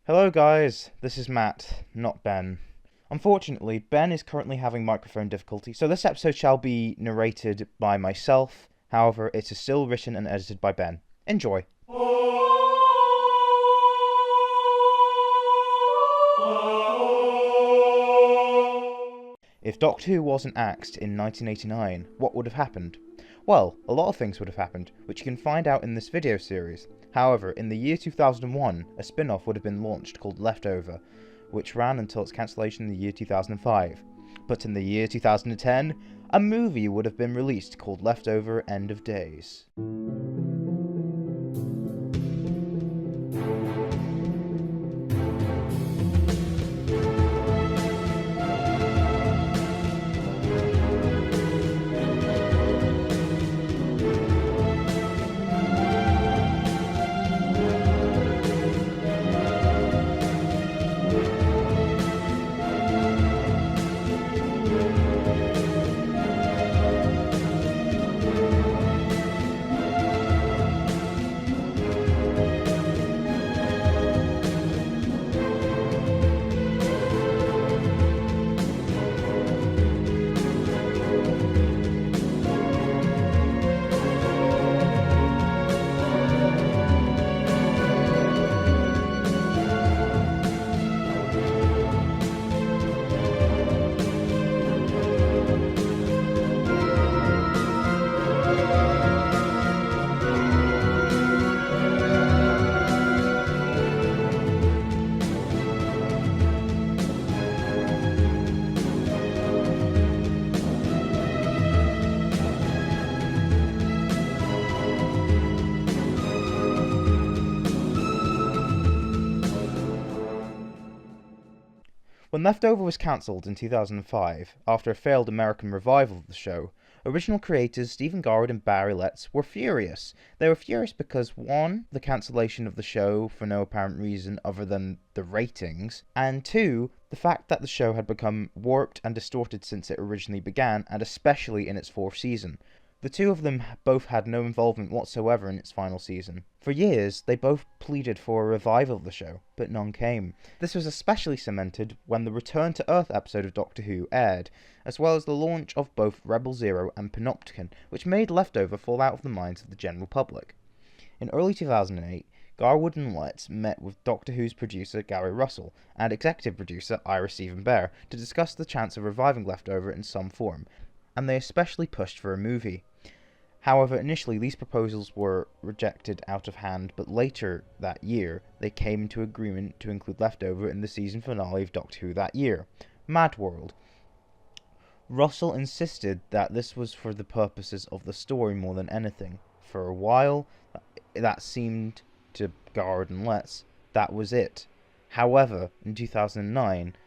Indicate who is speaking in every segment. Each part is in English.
Speaker 1: Hello guys, this is Matt, not Ben. Unfortunately, Ben is currently having microphone difficulty, so this episode shall be narrated by myself. However, it is still written and edited by Ben. Enjoy. If Doctor Who wasn't axed in 1989, what would have happened? Well, a lot of things would have happened, which you can find out in this video series. However, in the year 2001, a spin-off would have been launched called Leftover, which ran until its cancellation in the year 2005. But in the year 2010, a movie would have been released called Leftover: End of Days. When Leftover was cancelled in 2005, after a failed American revival of the show, original creators Stephen Garwood and Barry Letts were furious. They were furious because 1. The cancellation of the show for no apparent reason other than the ratings, and 2. The fact that the show had become warped and distorted since it originally began, and especially in its 4th season. The two of them both had no involvement whatsoever in its final season. For years, they both pleaded for a revival of the show, but none came. This was especially cemented when the Return to Earth episode of Doctor Who aired, as well as the launch of both Rebel Zero and Panopticon, which made Leftover fall out of the minds of the general public. In early 2008, Garwood and Letts met with Doctor Who's producer Gary Russell and executive producer Ira Steven Behr to discuss the chance of reviving Leftover in some form, and they especially pushed for a movie. However, initially these proposals were rejected out of hand, but later that year they came into agreement to include Leftover in the season finale of Doctor Who that year, Mad World. Russell insisted that this was for the purposes of the story more than anything. For a while, that seemed to Garwood and Letts, that was it. However, in 2009,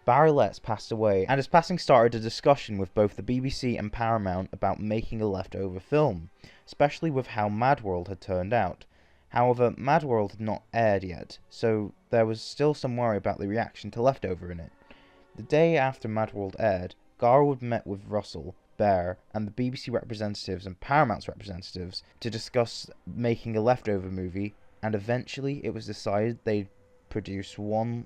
Speaker 1: Barry Letts passed away, and his passing started a discussion with both the BBC and Paramount about making a Leftover film, especially with how Mad World had turned out. However, Mad World had not aired yet, so there was still some worry about the reaction to Leftover in it. The day after Mad World aired, Garwood met with Russell, Behr, and the BBC representatives and Paramount's representatives to discuss making a Leftover movie, and eventually it was decided they'd produce one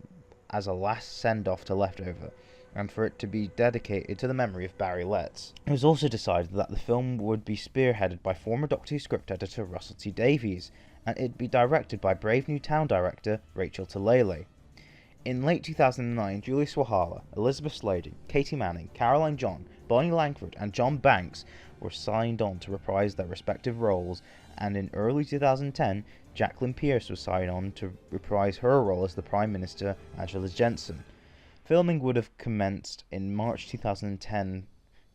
Speaker 1: as a last send-off to Leftover, and for it to be dedicated to the memory of Barry Letts. It was also decided that the film would be spearheaded by former Doctor Who script editor Russell T Davies, and it'd be directed by Brave New Town director Rachel Talalay. In late 2009, Julie Swahala, Elizabeth Sladen, Katie Manning, Caroline John, Bonnie Langford, and John Banks were signed on to reprise their respective roles, and in early 2010, Jacqueline Pearce was signed on to reprise her role as the Prime Minister, Angela Jensen. Filming would have commenced in March 2010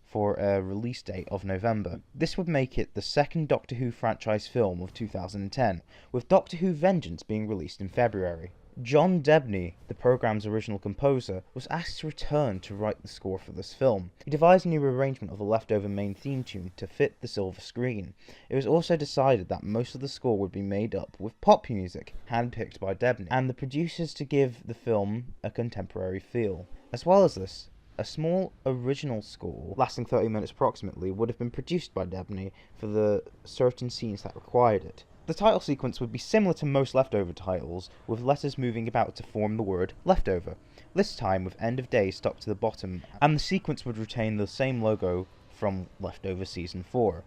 Speaker 1: for a release date of November. This would make it the second Doctor Who franchise film of 2010, with Doctor Who Vengeance being released in February. John Debney, the programme's original composer, was asked to return to write the score for this film. He devised a new arrangement of the Leftover main theme tune to fit the silver screen. It was also decided that most of the score would be made up with pop music, handpicked by Debney, and the producers to give the film a contemporary feel. As well as this, A small original score, lasting 30 minutes approximately, would have been produced by Debney for the certain scenes that required it. The title sequence would be similar to most Leftover titles, with letters moving about to form the word Leftover, this time with end of day stuck to the bottom, and the sequence would retain the same logo from Leftover Season 4.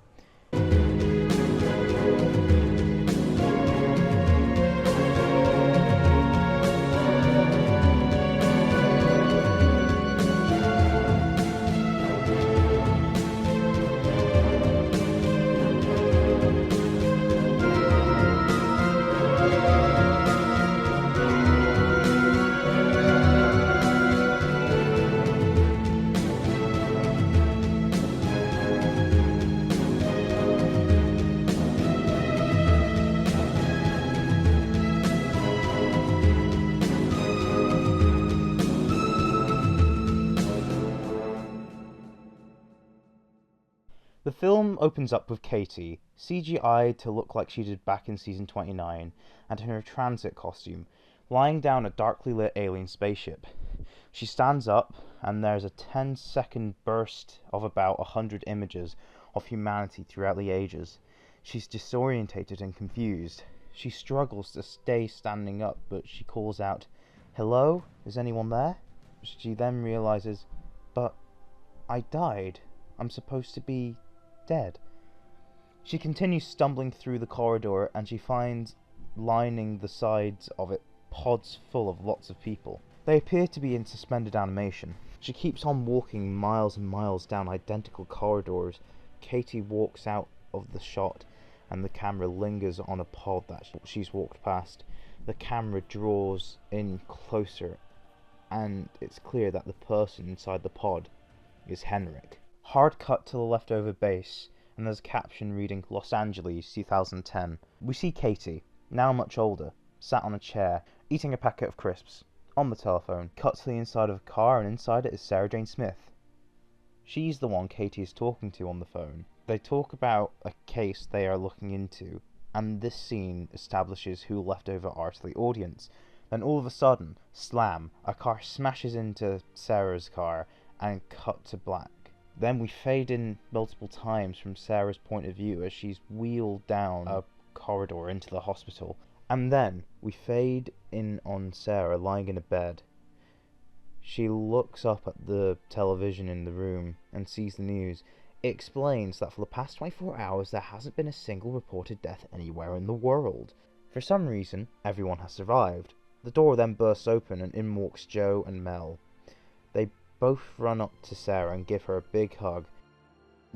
Speaker 1: The film opens up with Katie, CGI'd to look like she did back in season 29, and in her transit costume, lying down a darkly lit alien spaceship. She stands up, and there's a 10-second burst of about 100 images of humanity throughout the ages. She's disorientated and confused. She struggles to stay standing up, but she calls out, "Hello? Is anyone there?" She then realizes, "But I died. I'm supposed to be dead." She continues stumbling through the corridor, and she finds lining the sides of it pods full of lots of people. They appear to be in suspended animation. She keeps on walking miles and miles down identical corridors. Katie walks out of the shot, and the camera lingers on a pod that she's walked past. The camera draws in closer, and it's clear that the person inside the pod is Henrik. Hard cut to the Leftover base, and there's a caption reading Los Angeles 2010. We see Katie, now much older, sat on a chair, eating a packet of crisps. On the telephone, cut to the inside of a car, and inside it is Sarah Jane Smith. She's the one Katie is talking to on the phone. They talk about a case they are looking into, and this scene establishes who Leftover are to the audience. Then all of a sudden, slam, a car smashes into Sarah's car, and cut to black. Then we fade in multiple times from Sarah's point of view as she's wheeled down a corridor into the hospital. And then we fade in on Sarah lying in a bed. She looks up at the television in the room and sees the news. It explains that for the past 24 hours there hasn't been a single reported death anywhere in the world. For some reason, everyone has survived. The door then bursts open and in walks Joe and Mel. They both run up to Sarah and give her a big hug.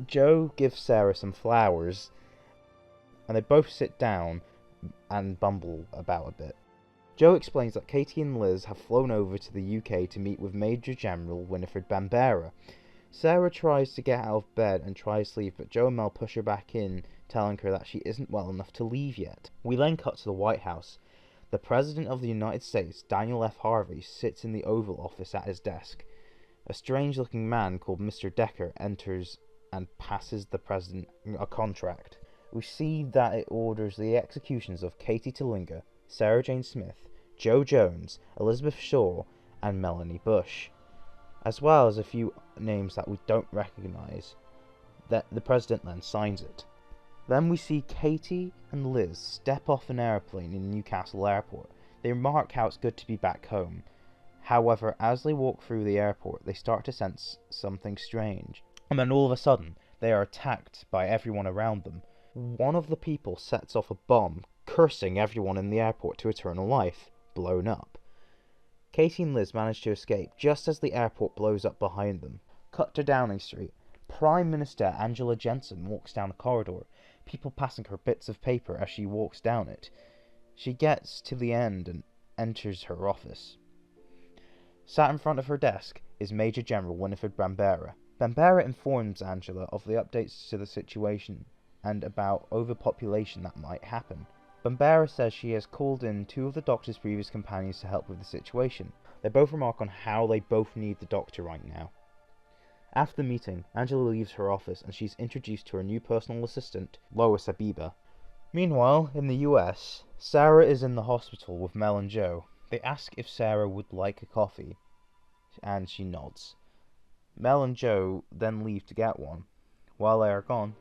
Speaker 1: Joe gives Sarah some flowers, and they both sit down and bumble about a bit. Joe explains that Katie and Liz have flown over to the UK to meet with Major General Winifred Bambera. Sarah tries to get out of bed and tries to leave, but Joe and Mel push her back in, telling her that she isn't well enough to leave yet. We then cut to the White House. The President of the United States, Daniel F. Harvey, sits in the Oval Office at his desk. A strange-looking man called Mr. Decker enters and passes the President a contract. We see that it orders the executions of Katie Talinga, Sarah Jane Smith, Joe Jones, Elizabeth Shaw, and Melanie Bush, as well as a few names that we don't recognise. The President then signs it. Then we see Katie and Liz step off an airplane in Newcastle Airport. They remark how it's good to be back home. However, as they walk through the airport, they start to sense something strange. And then all of a sudden, they are attacked by everyone around them. One of the people sets off a bomb, cursing everyone in the airport to eternal life, blown up. Katie and Liz manage to escape just as the airport blows up behind them. Cut to Downing Street. Prime Minister Angela Jensen walks down a corridor, people passing her bits of paper as she walks down it. She gets to the end and enters her office. Sat in front of her desk is Major General Winifred Bambera. Bambera informs Angela of the updates to the situation and about overpopulation that might happen. Bambera says she has called in two of the Doctor's previous companions to help with the situation. They both remark on how they both need the Doctor right now. After the meeting, Angela leaves her office and she's introduced to her new personal assistant, Lois Abiba. Meanwhile, in the US, Sarah is in the hospital with Mel and Joe. They ask if Sarah would like a coffee, and she nods. Mel and Joe then leave to get one. While they are gone,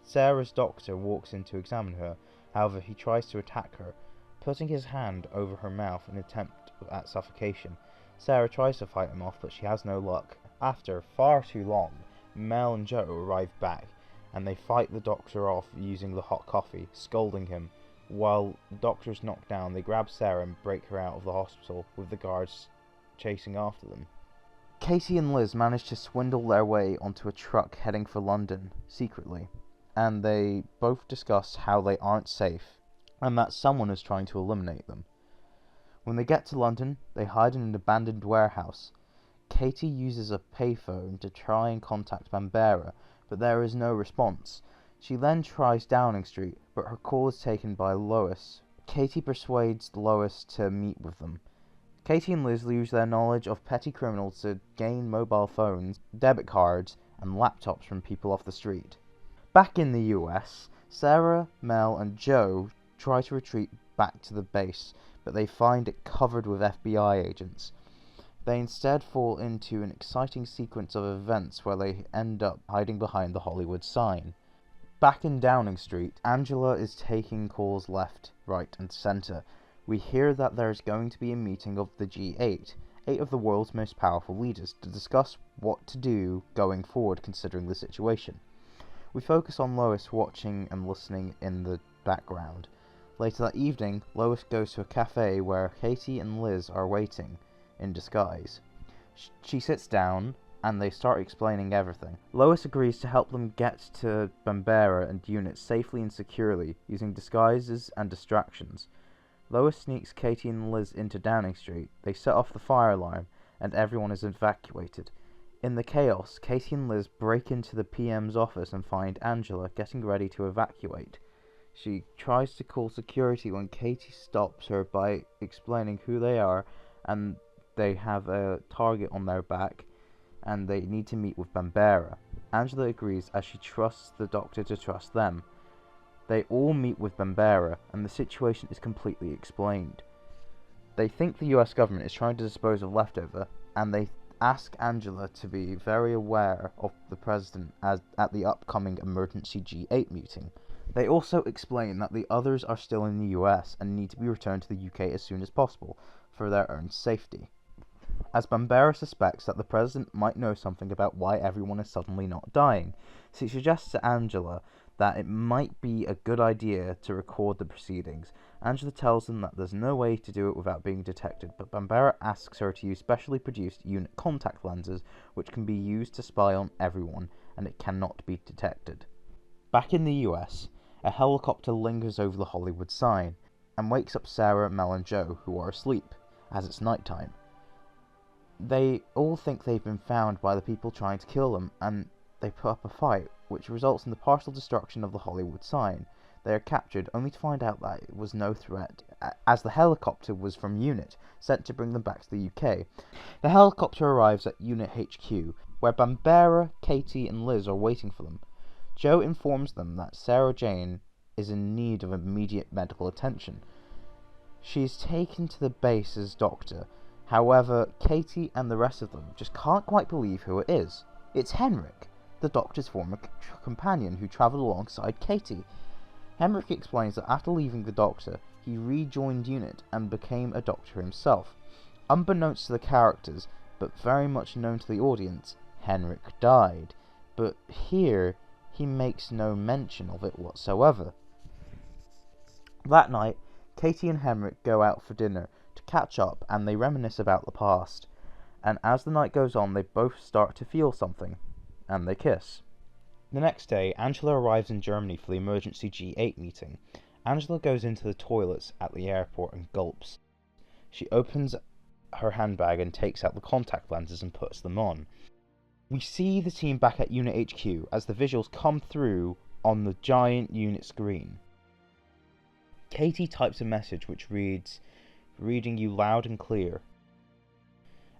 Speaker 1: Sarah's doctor walks in to examine her. However, he tries to attack her, putting his hand over her mouth in an attempt at suffocation. Sarah tries to fight him off, but she has no luck. After far too long, Mel and Joe arrive back, and they fight the doctor off using the hot coffee, scolding him. While the doctor is knocked down, they grab Sarah and break her out of the hospital, with the guards chasing after them. Katie and Liz manage to swindle their way onto a truck heading for London, secretly, and they both discuss how they aren't safe, and that someone is trying to eliminate them. When they get to London, they hide in an abandoned warehouse. Katie uses a payphone to try and contact Bambera, but there is no response. She then tries Downing Street, but her call is taken by Lois. Katie persuades Lois to meet with them. Katie and Liz use their knowledge of petty criminals to gain mobile phones, debit cards, and laptops from people off the street. Back in the US, Sarah, Mel, and Joe try to retreat back to the base, but they find it covered with FBI agents. They instead fall into an exciting sequence of events where they end up hiding behind the Hollywood sign. Back in Downing Street, Angela is taking calls left, right, and centre. We hear that there is going to be a meeting of the G8, 8 of the world's most powerful leaders, to discuss what to do going forward considering the situation. We focus on Lois watching and listening in the background. Later that evening, Lois goes to a cafe where Katie and Liz are waiting, in disguise. She sits down, and they start explaining everything. Lois agrees to help them get to Bambera and units safely and securely, using disguises and distractions. Lois sneaks Katie and Liz into Downing Street. They set off the fire alarm, and everyone is evacuated. In the chaos, Katie and Liz break into the PM's office and find Angela getting ready to evacuate. She tries to call security when Katie stops her by explaining who they are, and they have a target on their back, and they need to meet with Bambera. Angela agrees as she trusts the doctor to trust them. They all meet with Bambera, and the situation is completely explained. They think the US government is trying to dispose of leftover, and they ask Angela to be very aware of the president at the upcoming emergency G8 meeting. They also explain that the others are still in the US and need to be returned to the UK as soon as possible for their own safety. As Bambera suspects that the president might know something about why everyone is suddenly not dying, she suggests to Angela that it might be a good idea to record the proceedings. Angela tells them that there's no way to do it without being detected, but Bambera asks her to use specially produced unit contact lenses which can be used to spy on everyone, and it cannot be detected. Back in the US, a helicopter lingers over the Hollywood sign and wakes up Sarah, Mel, and Joe, who are asleep, as it's nighttime. They all think they've been found by the people trying to kill them, and they put up a fight, which results in the partial destruction of the Hollywood sign. They are captured, only to find out that it was no threat, as the helicopter was from UNIT, sent to bring them back to the UK. The helicopter arrives at UNIT HQ, where Bambera, Katie, and Liz are waiting for them. Joe informs them that Sarah Jane is in need of immediate medical attention. She is taken to the base as doctor. However, Katie and the rest of them just can't quite believe who it is. It's Henrik, the doctor's former companion who travelled alongside Katie. Henrik explains that after leaving the doctor, he rejoined UNIT and became a doctor himself. Unbeknownst to the characters, but very much known to the audience, Henrik died, but here he makes no mention of it whatsoever. That night, Katie and Henrik go out for dinner to catch up, and they reminisce about the past. And as the night goes on, they both start to feel something, and they kiss. The next day, Angela arrives in Germany for the emergency G8 meeting. Angela goes into the toilets at the airport and gulps. She opens her handbag and takes out the contact lenses and puts them on. We see the team back at UNIT HQ as the visuals come through on the giant UNIT screen. Katie types a message which reads, "Reading you loud and clear."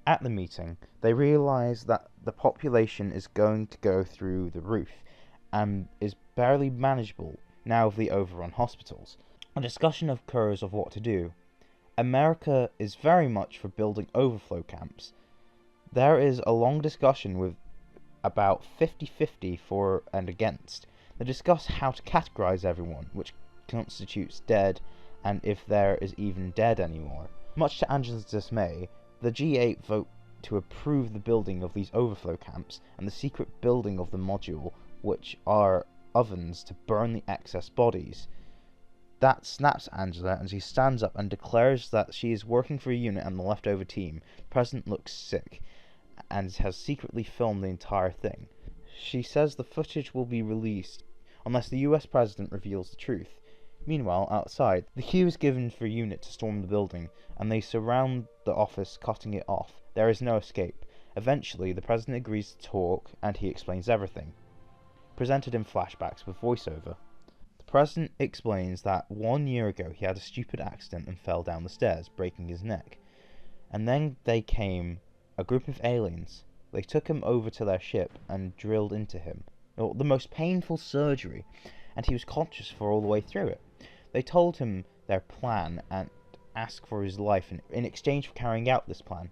Speaker 1: At the meeting, they realise that the population is going to go through the roof and is barely manageable now of the overrun hospitals. A discussion occurs of what to do. America is very much for building overflow camps. There is a long discussion with about 50-50 for and against. They discuss how to categorize everyone, which constitutes dead, and if there is even dead anymore. Much to Angela's dismay, the G8 vote to approve the building of these overflow camps and the secret building of the module, which are ovens to burn the excess bodies. That snaps Angela, and she stands up and declares that she is working for a unit and the leftover team. The president looks sick and has secretly filmed the entire thing. She says the footage will be released unless the US president reveals the truth. Meanwhile, outside, the cue is given for a unit to storm the building, and they surround the office, cutting it off. There is no escape. Eventually, the president agrees to talk, and he explains everything, presented in flashbacks with voiceover. The president explains that 1 year ago he had a stupid accident and fell down the stairs, breaking his neck. And then they came, a group of aliens. They took him over to their ship and drilled into him. The most painful surgery, and he was conscious for all the way through it. They told him their plan and asked for his life in exchange for carrying out this plan.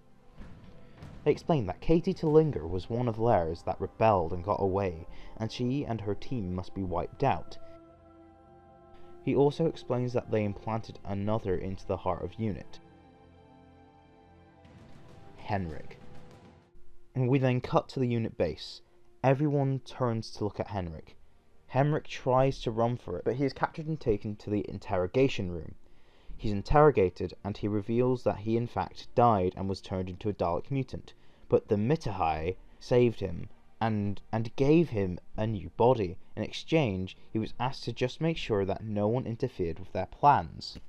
Speaker 1: They explained that Katie Tillinger was one of theirs that rebelled and got away, and she and her team must be wiped out. He also explains that they implanted another into the heart of Unit, Henrik. And we then cut to the Unit base. Everyone turns to look at Henrik. Henrik tries to run for it, but he is captured and taken to the interrogation room. He's interrogated, and he reveals that he in fact died and was turned into a Dalek mutant, but the Mitahai saved him and gave him a new body. In exchange, he was asked to just make sure that no one interfered with their plans.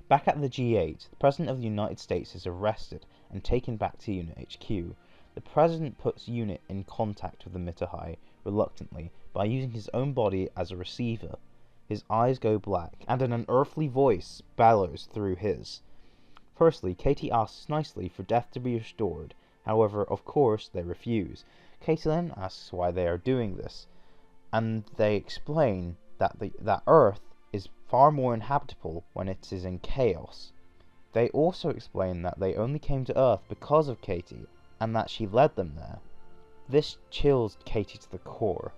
Speaker 1: Back at the G8, the President of the United States is arrested and taken back to Unit HQ. The President puts Unit in contact with the Mitahai, reluctantly, by using his own body as a receiver. His eyes go black, and an unearthly voice bellows through his. Firstly, Katie asks nicely for death to be restored. However, of course, they refuse. Katie then asks why they are doing this, and they explain that Earth is far more inhabitable when it is in chaos. They also explain that they only came to Earth because of Katie, and that she led them there. This chills Katie to the core.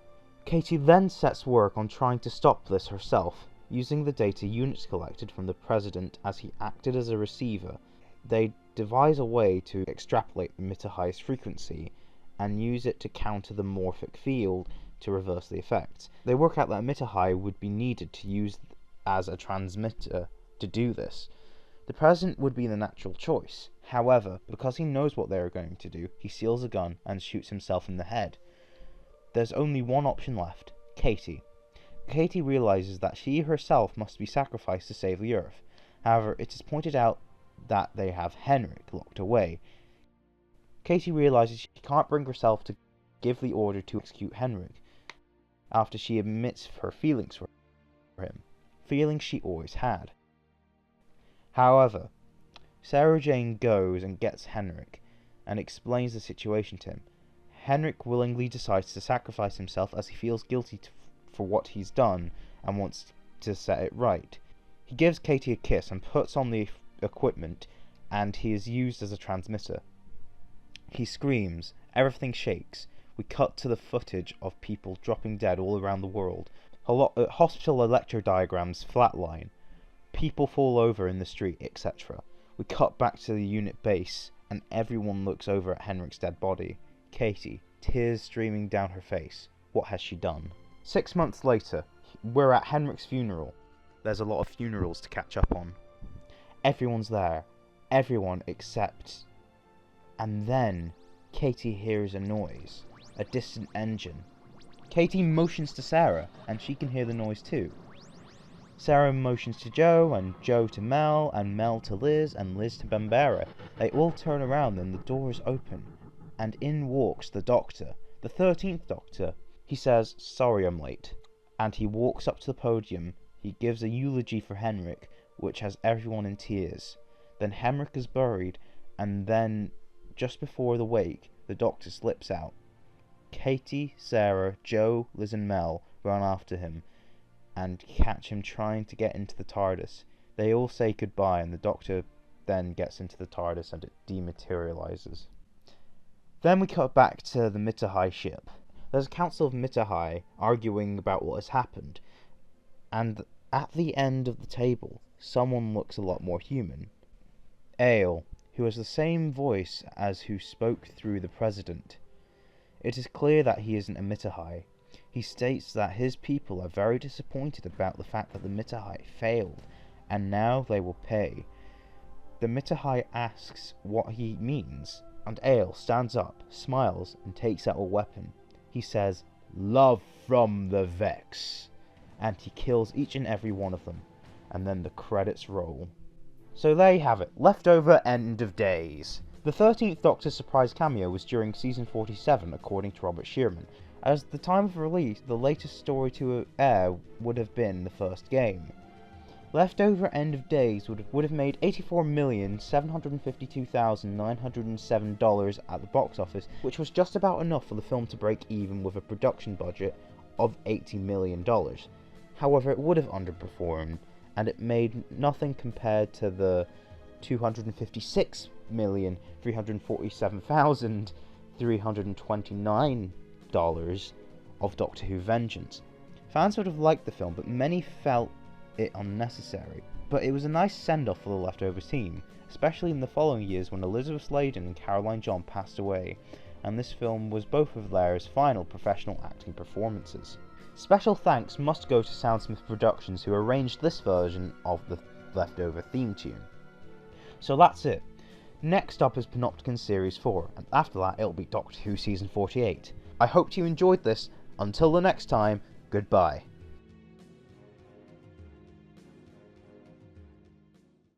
Speaker 1: Katie then sets work on trying to stop this herself, using the data units collected from the President as he acted as a receiver. They devise a way to extrapolate the Mitahai's frequency and use it to counter the morphic field to reverse the effects. They work out that Mitahai would be needed to use as a transmitter to do this. The President would be the natural choice. However, because he knows what they are going to do, he steals a gun and shoots himself in the head. There's only one option left: Katie. Katie realizes that she herself must be sacrificed to save the Earth. However, it is pointed out that they have Henrik locked away. Katie realizes she can't bring herself to give the order to execute Henrik after she admits her feelings for him, feelings she always had. However, Sarah Jane goes and gets Henrik and explains the situation to him. Henrik willingly decides to sacrifice himself as he feels guilty for what he's done and wants to set it right. He gives Katie a kiss and puts on the equipment, and he is used as a transmitter. He screams, everything shakes. We cut to the footage of people dropping dead all around the world. Hospital electrodiagrams flatline. People fall over in the street, etc. We cut back to the unit base, and everyone looks over at Henrik's dead body. Katie, tears streaming down her face. What has she done? 6 months later, we're at Henrik's funeral. There's a lot of funerals to catch up on. Everyone's there. Everyone except... And then, Katie hears a noise. A distant engine. Katie motions to Sarah, and she can hear the noise too. Sarah motions to Joe, and Joe to Mel, and Mel to Liz, and Liz to Bambera. They all turn around, and the doors open, and in walks the Doctor, the 13th Doctor. He says, "Sorry I'm late," and he walks up to the podium. He gives a eulogy for Henrik, which has everyone in tears. Then Henrik is buried, and then, just before the wake, the Doctor slips out. Katie, Sarah, Joe, Liz and Mel run after him and catch him trying to get into the TARDIS. They all say goodbye, and the Doctor then gets into the TARDIS and it dematerializes. Then we cut back to the Mitterhai ship. There's a council of Mitterhai arguing about what has happened, and at the end of the table, someone looks a lot more human. Ale, who has the same voice as who spoke through the president. It is clear that he isn't a Mitterhai. He states that his people are very disappointed about the fact that the Mitterhai failed, and now they will pay. The Mitterhai asks what he means, and Ale stands up, smiles, and takes out a weapon. He says, "Love from the Vex," and he kills each and every one of them, and then the credits roll. So there you have it, Leftover End of Days. The 13th Doctor's surprise cameo was during season 47, according to Robert Shearman. As the time of release, the latest story to air would have been the first game. Leftover End of Days would have made $84,752,907 at the box office, which was just about enough for the film to break even with a production budget of $80 million. However, it would have underperformed, and it made nothing compared to the $256,347,329 of Doctor Who Vengeance. Fans would have liked the film, but many felt it unnecessary. But it was a nice send-off for the Leftovers team, especially in the following years when Elizabeth Sladen and Caroline John passed away, and this film was both of theirs final professional acting performances. Special thanks must go to Soundsmith Productions, who arranged this version of the Leftover theme tune. So that's it. Next up is Panopticon Series 4, and after that it'll be Doctor Who Season 48. I hope you enjoyed this. Until the next time, goodbye.